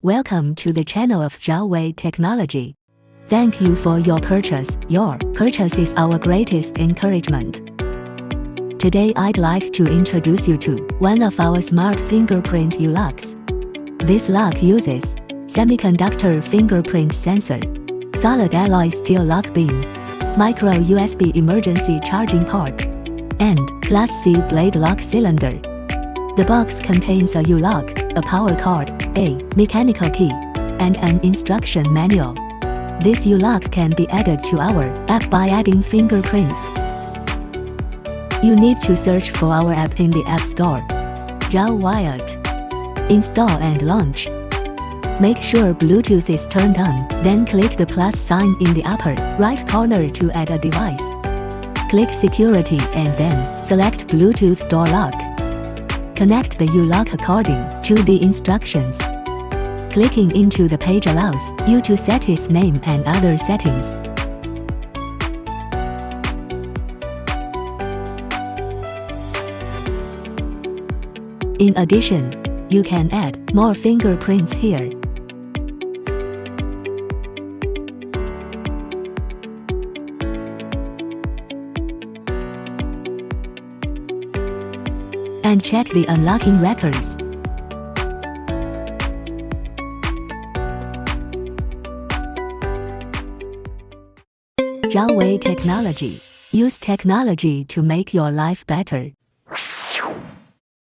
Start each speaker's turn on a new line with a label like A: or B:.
A: Welcome to the channel of Xiaowei Technology. Thank you for your purchase. Your purchase is our greatest encouragement. Today I'd like to introduce you to one of our smart fingerprint U-Locks. This lock uses semiconductor fingerprint sensor, solid alloy steel lock beam, micro USB emergency charging port, and Class C blade lock cylinder. The box contains a U-Lock, a power cord, a mechanical key, and an instruction manual. This U-Lock can be added to our app by adding fingerprints. You need to search for our app in the App Store. Zhuhai. Install and launch. Make sure Bluetooth is turned on, then click the plus sign in the upper right corner to add a device. Click Security and then select Bluetooth door lock. Connect the U-Lock according to the instructions. Clicking into the page allows you to set its name and other settings. In addition, you can add more fingerprints here. And check the unlocking records. Xiaowei Technology. Use technology to make your life better.